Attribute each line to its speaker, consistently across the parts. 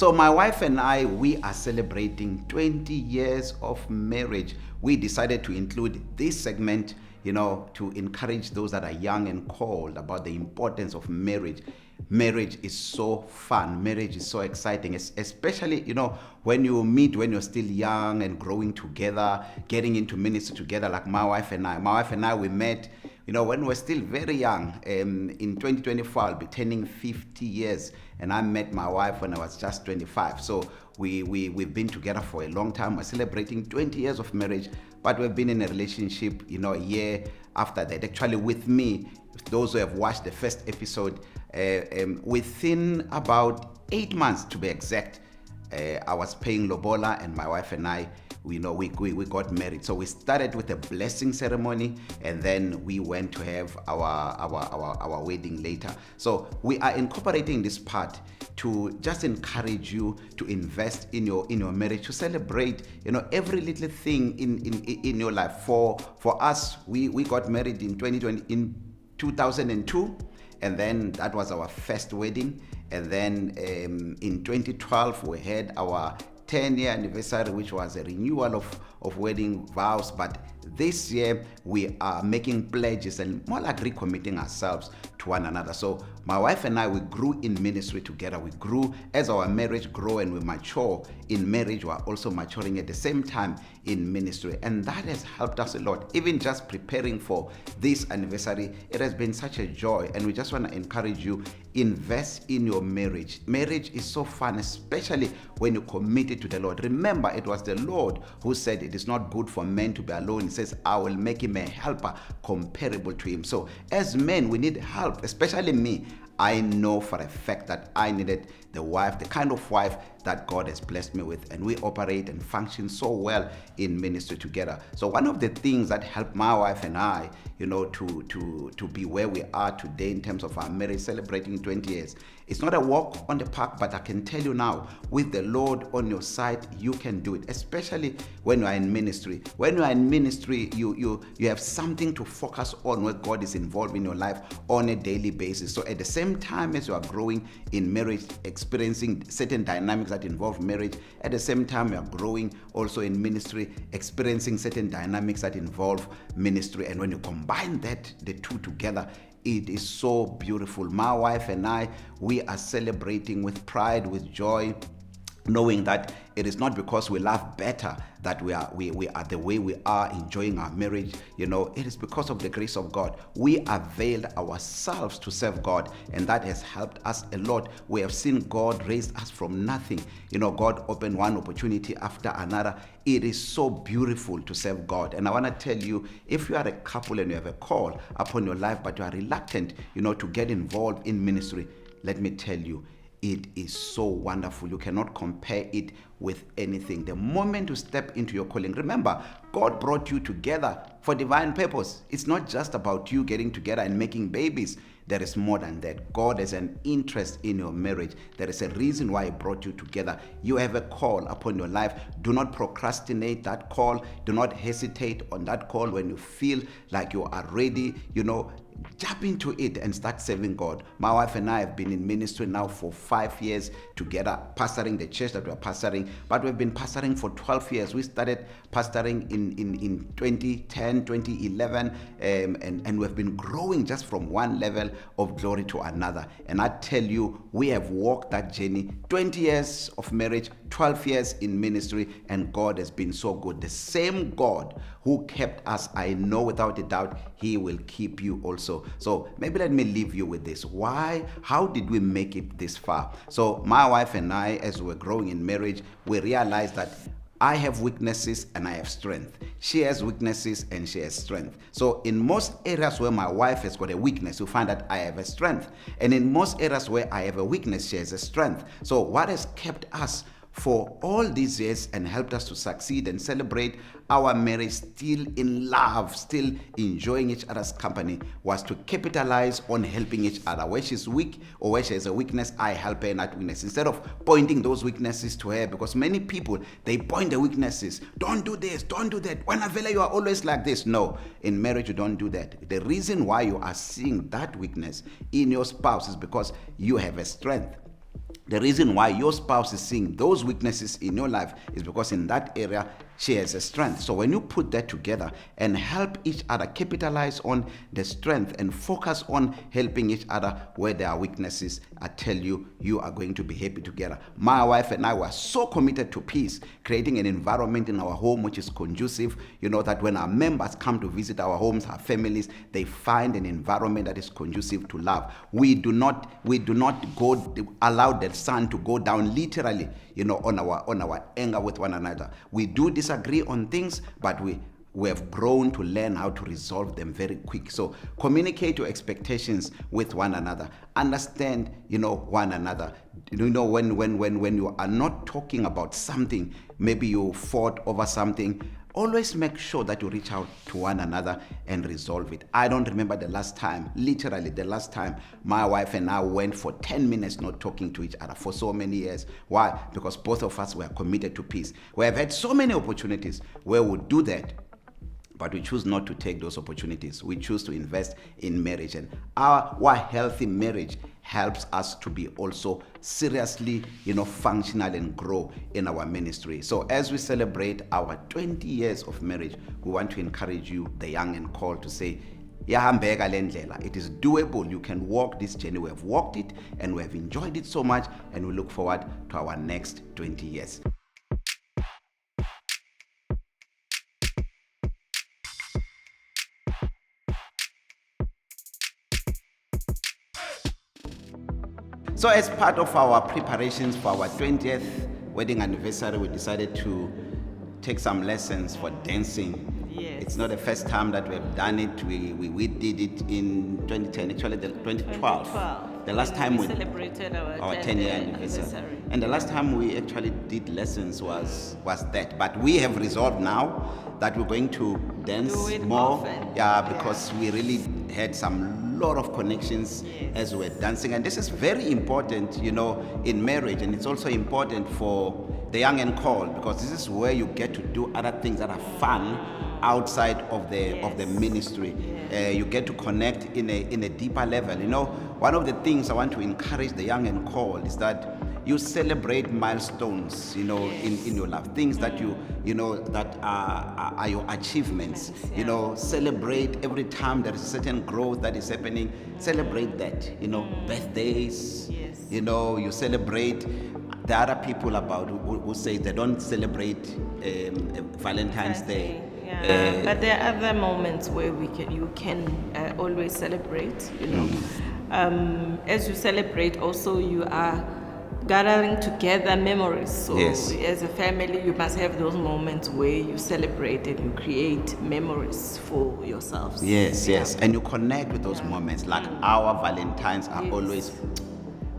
Speaker 1: So my wife and I, we are celebrating 20 years of marriage. We decided to include this segment, to encourage those that are young and cold about the importance of marriage. Marriage is so fun. Marriage is so exciting, especially, when you meet when you're still young and growing together, getting into ministry together, like my wife and I. My wife and I, we met, when we were still very young. In 2024, I'll be turning 50 years, and I met my wife when I was just 25. So we've been together for a long time. We're celebrating 20 years of marriage, but we've been in a relationship, a year after that. Actually, with me, those who have watched the first episode, within about 8 months to be exact, I was paying lobola, and my wife and I, we got married. So we started with a blessing ceremony, and then we went to have our wedding later. So we are incorporating this part to just encourage you to invest in your marriage, to celebrate every little thing in your life. For us, we got married in 2002, and then that was our first wedding. And then in 2012 we had our 10-year anniversary, which was a renewal of wedding vows. But this year we are making pledges and more like recommitting ourselves to one another. So my wife and I, we grew in ministry together. We grew as our marriage grew, and we mature in marriage. We are also maturing at the same time in ministry, and that has helped us a lot. Even just preparing for this anniversary, it has been such a joy, and we just want to encourage you, invest in your marriage. Marriage is so fun, especially when you commit it to the Lord. Remember, it was the Lord who said it is not good for men to be alone. He says, I will make him a helper comparable to him. So as men, we need help, especially me. I know for a fact that I needed the kind of wife that God has blessed me with, and we operate and function so well in ministry together. So one of the things that helped my wife and I, to be where we are today in terms of our marriage, celebrating 20 years, it's not a walk on the park, but I can tell you now, with the Lord on your side, you can do it, especially when you are in ministry. When you are in ministry, you have something to focus on where God is involved in your life on a daily basis. So at the same time as you are growing in marriage, experiencing certain dynamics that involve marriage, at the same time you are growing also in ministry, experiencing certain dynamics that involve ministry. And when you combine the two together, it is so beautiful. My wife and I, we are celebrating with pride, with joy, knowing that it is not because we love better that we are the way we are enjoying our marriage. It is because of the grace of God. We availed ourselves to serve God, and that has helped us a lot. We have seen God raise us from nothing. God opened one opportunity after another. It is so beautiful to serve God. And I want to tell you, if you are a couple and you have a call upon your life, but you are reluctant, to get involved in ministry, let me tell you, it is so wonderful. You cannot compare it with anything. The moment you step into your calling, remember, God brought you together for divine purpose. It's not just about you getting together and making babies. There is more than that. God has an interest in your marriage. There is a reason why He brought you together. You have a call upon your life. Do not procrastinate that call. Do not hesitate on that call. When you feel like you are ready, jump into it and start serving God. My wife and I have been in ministry now for 5 years together, pastoring the church that we're pastoring, but we've been pastoring for 12 years. We started pastoring in 2010, 2011, and we've been growing just from one level of glory to another. And I tell you, we have walked that journey, 20 years of marriage, 12 years in ministry, and God has been so good. The same God who kept us, I know without a doubt, He will keep you also. So maybe let me leave you with this. How did we make it this far? So my wife and I, as we're growing in marriage, we realized that I have weaknesses and I have strength. She has weaknesses and she has strength. So in most areas where my wife has got a weakness, you find that I have a strength. And in most areas where I have a weakness, she has a strength. So what has kept us for all these years and helped us to succeed and celebrate our marriage still in love, still enjoying each other's company, was to capitalize on helping each other. Where she's weak or where she has a weakness, I help her in that weakness. Instead of pointing those weaknesses to her, because many people, they point the weaknesses. Don't do this, don't do that. When Avela, you are always like this. No, in marriage, you don't do that. The reason why you are seeing that weakness in your spouse is because you have a strength. The reason why your spouse is seeing those weaknesses in your life is because in that area she has a strength. So when you put that together and help each other capitalize on the strength and focus on helping each other where there are weaknesses, I tell you, you are going to be happy together. My wife and I were so committed to peace, creating an environment in our home which is conducive, that when our members come to visit our homes, our families, they find an environment that is conducive to love. We do not allow the sun to go down literally, on our anger with one another. We do disagree on things, but we have grown to learn how to resolve them very quick. So communicate your expectations with one another. Understand, one another. When you are not talking about something, maybe you fought over something, always make sure that you reach out to one another and resolve it. I don't remember literally the last time my wife and I went for 10 minutes not talking to each other for so many years. Why? Because both of us were committed to peace. We have had so many opportunities where we do that, but we choose not to take those opportunities. We choose to invest in marriage. And our healthy marriage helps us to be also seriously, functional and grow in our ministry. So as we celebrate our 20 years of marriage, we want to encourage you, the young and called, to say, it is doable. You can walk this journey. We have walked it and we have enjoyed it so much, and we look forward to our next 20 years. So as part of our preparations for our 20th wedding anniversary, we decided to take some lessons for dancing.
Speaker 2: Yes.
Speaker 1: It's not the first time that we've done it. We did it in 2010, actually 2012. The last time we
Speaker 2: celebrated our
Speaker 1: 10-year anniversary. And the last time we actually did lessons was that. But we have resolved now that we're going to dance more.
Speaker 2: Often.
Speaker 1: Because we really had some lot of connections as we're dancing. And this is very important, in marriage. And it's also important for the young and called, because this is where you get to do other things that are fun outside of the ministry. You get to connect in a deeper level. One of the things I want to encourage the young and called is that you celebrate milestones, in your life, things that that are your achievements. Celebrate every time there is a certain growth that is happening. Celebrate that. Birthdays. You celebrate. There are other people who say they don't celebrate Valentine's Day.
Speaker 2: But there are other moments where you can always celebrate. As you celebrate, also you are gathering together memories. So as a family, you must have those moments where you celebrate and you create memories for yourselves.
Speaker 1: Yes. And you connect with those moments. Like our Valentines are always,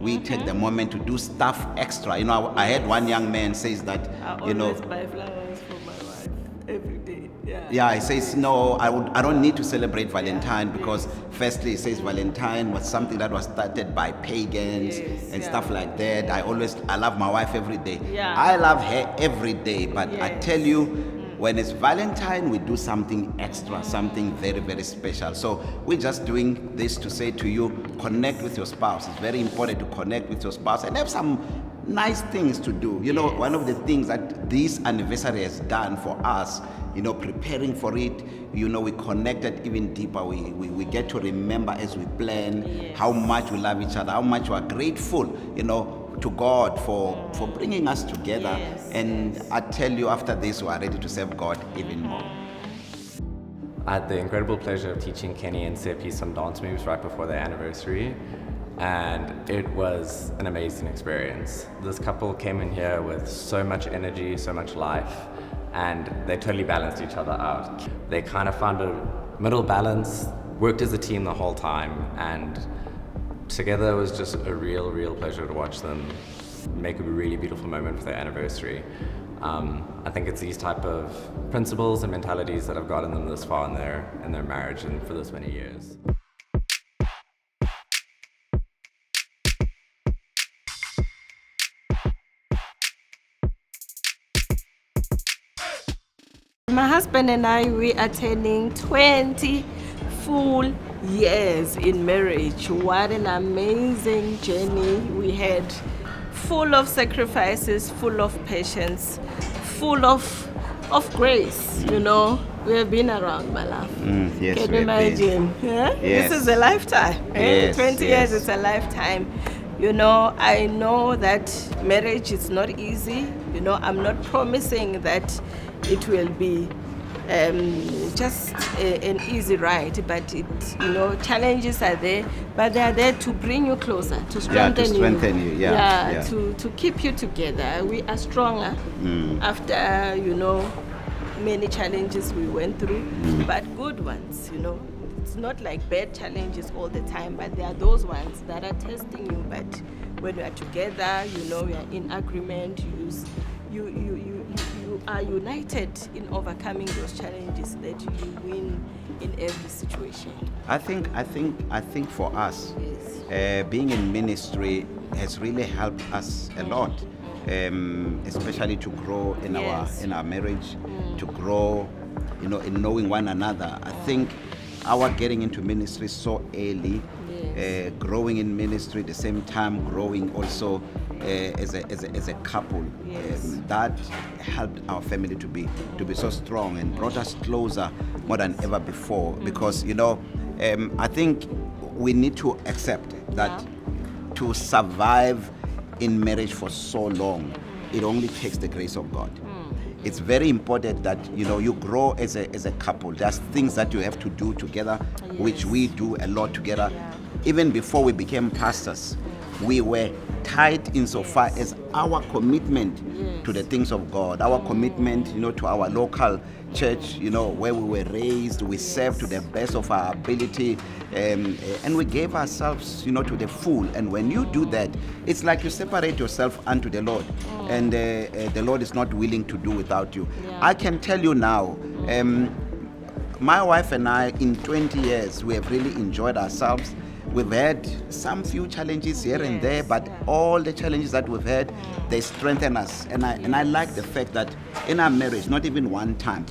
Speaker 1: we take the moment to do stuff extra. I heard one young man says that,
Speaker 2: I always buy flowers for my wife every day.
Speaker 1: He says, no, I don't need to celebrate Valentine because firstly, he says Valentine was something that was started by pagans and stuff like that. I love my wife every day. I love her every day, but I tell you, when it's Valentine, we do something extra, something very, very special. So we're just doing this to say to you, connect with your spouse. It's very important to connect with your spouse and have some nice things to do. One of the things that this anniversary has done for us, preparing for it, we connected even deeper. We get to remember as we plan how much we love each other, how much we are grateful, to God for bringing us together. I tell you, after this, we are ready to serve God even more.
Speaker 3: I had the incredible pleasure of teaching Kenny and Seppi some dance moves right before their anniversary, and it was an amazing experience. This couple came in here with so much energy, so much life, and they totally balanced each other out. They kind of found a middle balance, worked as a team the whole time, and together it was just a real pleasure to watch them make a really beautiful moment for their anniversary. I think it's these type of principles and mentalities that have gotten them this far in their marriage and for this many years.
Speaker 2: My husband and I, we are turning 20 full years in marriage. What an amazing journey we had full of sacrifices, full of patience, full of grace. You know, we have been around, my love.
Speaker 1: Yes,
Speaker 2: Can
Speaker 1: we
Speaker 2: you
Speaker 1: have been.
Speaker 2: imagine? Yeah?
Speaker 1: Yes.
Speaker 2: This is a lifetime.
Speaker 1: Yes,
Speaker 2: 20
Speaker 1: yes.
Speaker 2: years is a lifetime. You know, I know that marriage is not easy. You know, I'm not promising that it will be just an easy ride, but challenges are there, but they are there to bring you closer, to strengthen
Speaker 1: you. Yeah.
Speaker 2: to keep you together. We are stronger after many challenges we went through, but good ones. It's not like bad challenges all the time, but there are those ones that are testing you. But when we are together, we are in agreement. You are united in overcoming those challenges, that you win in every situation.
Speaker 1: I think for us,
Speaker 2: Yes.
Speaker 1: being in ministry has really helped us a lot, especially to grow in
Speaker 2: Yes.
Speaker 1: our marriage, to grow, in knowing one another. I think our getting into ministry so early,
Speaker 2: Yes.
Speaker 1: growing in ministry at the same time, growing also as a couple,
Speaker 2: Yes.
Speaker 1: that helped our family to be so strong and brought us closer more than ever before. Because I think we need to accept that to survive in marriage for so long, it only takes the grace of God. It's very important that you grow as a couple. There's things that you have to do together, which we do a lot together. Even before we became pastors, we were tight insofar as our commitment to the things of God, our commitment, to our local church, where we were raised. We served to the best of our ability, and we gave ourselves, to the full. And when you do that, it's like you separate yourself unto the Lord, and the Lord is not willing to do without you.
Speaker 2: Yeah.
Speaker 1: I can tell you now, my wife and I, in 20 years, we have really enjoyed ourselves. We've had some few challenges here and there, but all the challenges that we've had, they strengthen us. And I like the fact that in our marriage, not even one time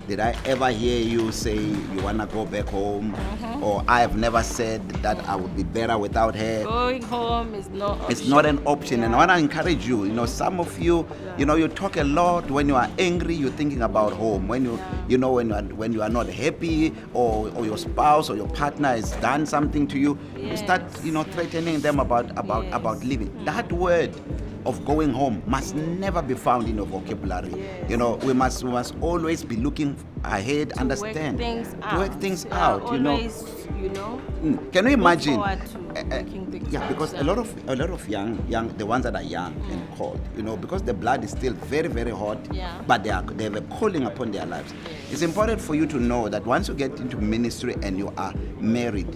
Speaker 1: did I ever hear you say you want to go back home, or I have never said that I would be better without her.
Speaker 2: Going home is no option.
Speaker 1: It's not an option. And I want to encourage you, some of you, you talk a lot. When you are angry, you're thinking about home. When when you are not happy, or your spouse or your partner has done something to you, you start, threatening them about leaving. That word of going home must never be found in your vocabulary. We must always be looking ahead, understand,
Speaker 2: to
Speaker 1: work things out.
Speaker 2: Always,
Speaker 1: Can you imagine?
Speaker 2: forward to working things out.
Speaker 1: Because a lot of young, the ones that are young and cold, because the blood is still very, very hot, but they have a calling upon their lives. It's important for you to know that once you get into ministry and you are married,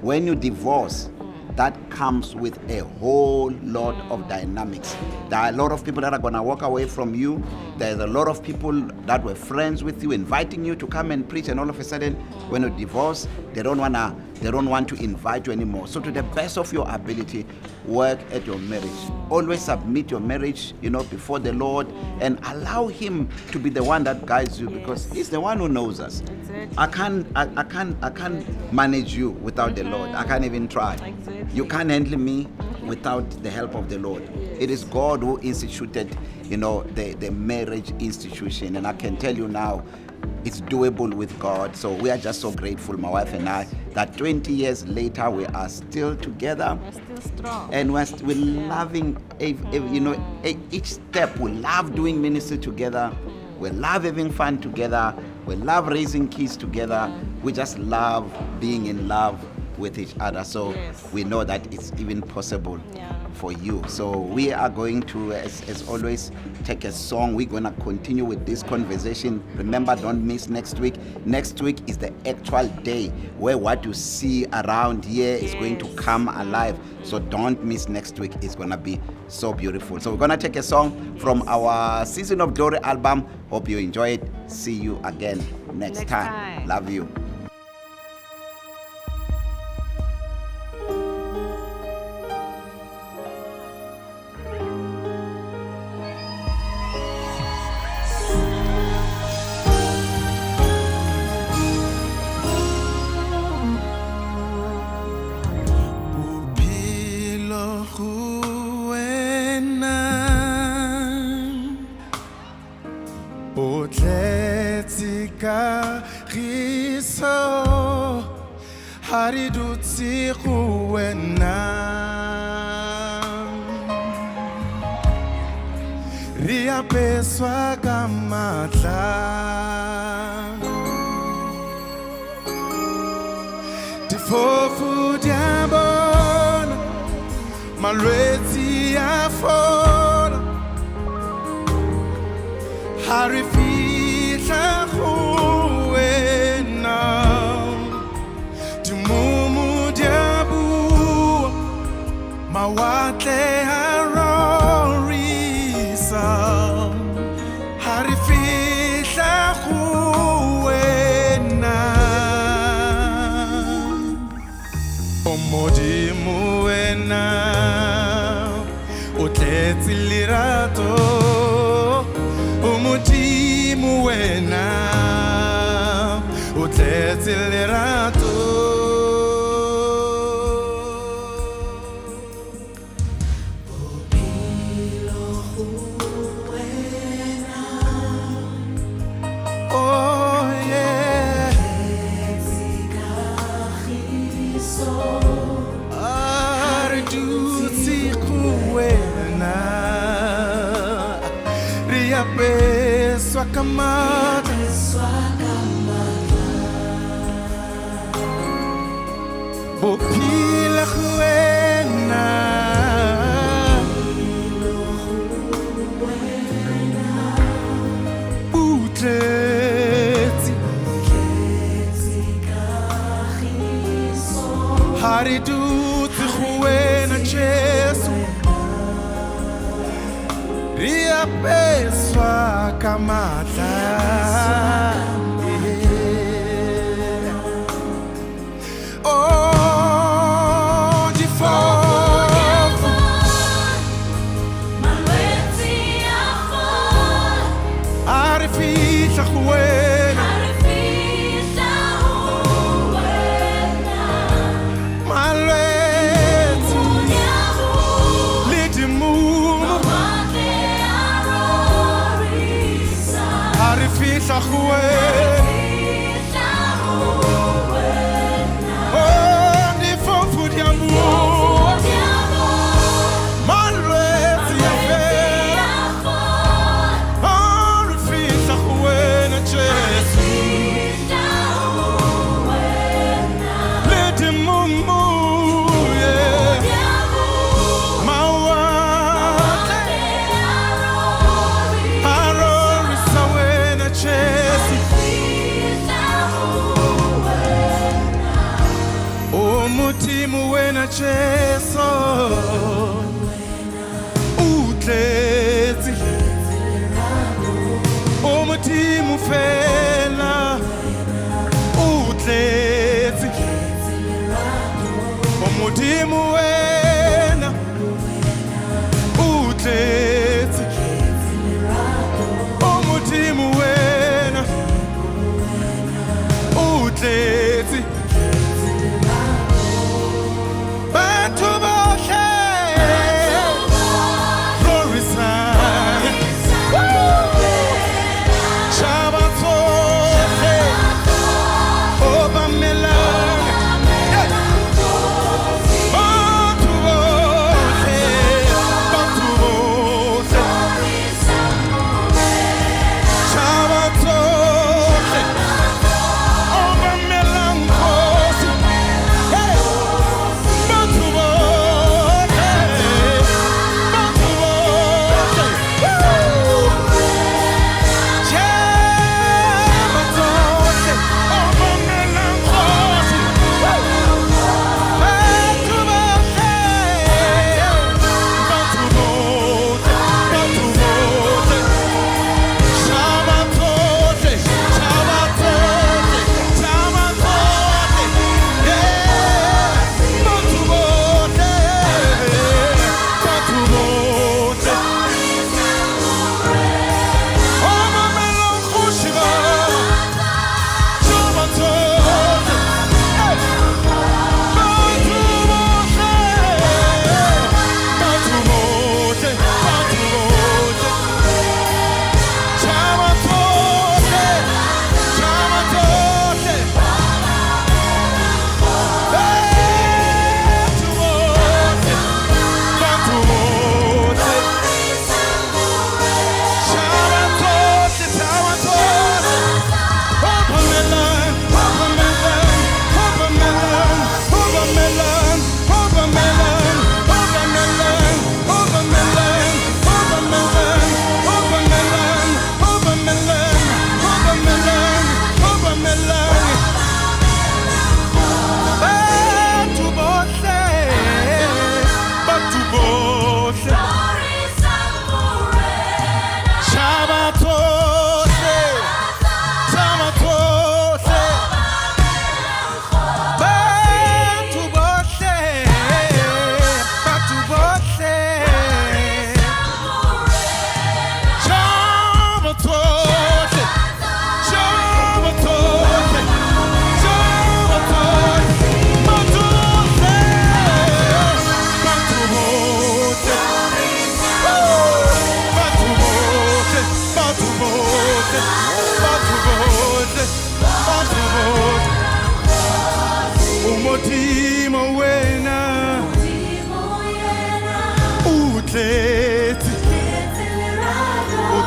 Speaker 1: when you divorce, that comes with a whole lot of dynamics. There are a lot of people that are going to walk away from you. There's a lot of people that were friends with you, inviting you to come and preach, and all of a sudden, when you divorce, they don't want to invite you anymore. So to the best of your ability, work at your marriage. Always submit your marriage, before the Lord, and allow Him to be the one that guides you, because He's the one who knows us. I can't manage you without the Lord. I can't even try.
Speaker 2: Exactly.
Speaker 1: You can't handle me without the help of the Lord. It is God who instituted, the marriage institution, and I can tell you now, it's doable with God. So we are just so grateful, my wife and I, that 20 years later we are still together.
Speaker 2: We're still strong.
Speaker 1: And we're loving, each step. We love doing ministry together. We love having fun together. We love raising kids together. We just love being in love with each other. So we know that it's even possible for you. So we are going to, as always, take a song. We're going to continue with this conversation. Remember, don't miss next week. Next week is the actual day where what you see around here is going to come alive. So don't miss next week. It's going to be so beautiful. So we're going to take a song from our Season of Glory album. Hope you enjoy it. See you again next time. Love you.
Speaker 4: Hari dutsi kuwena Ria peswa kamatla Tifofu diabona Malwezi ya fola Hari fitla kuwena Timumu diabu Mawate harorisa Hari fitla kuwena Omodi muwena Utleti lirato Omodi muwena Utleti lirato Oh yeah Arduzi kuwena Ria peswa kamata Bopila kuwena Utleti Hari dutsi kuwena Jesu Ria peswa kamata Oh, de fogo Arifisha kuwena Malwezi Lidimumu Arifisha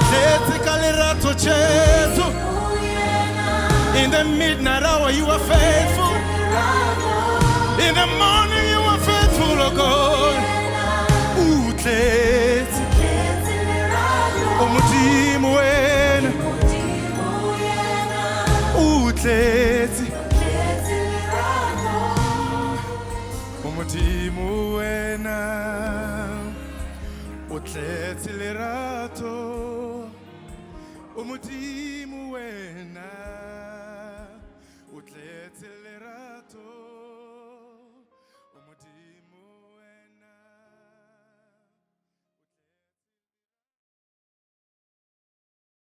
Speaker 4: tletse ka lerato Jesu. In the midnight hour you are faithful. In the morning you are faithful, oh God. Utletse Umudimo wena. Utletse Umudimo wena. Utletse lerato Umudimo wena.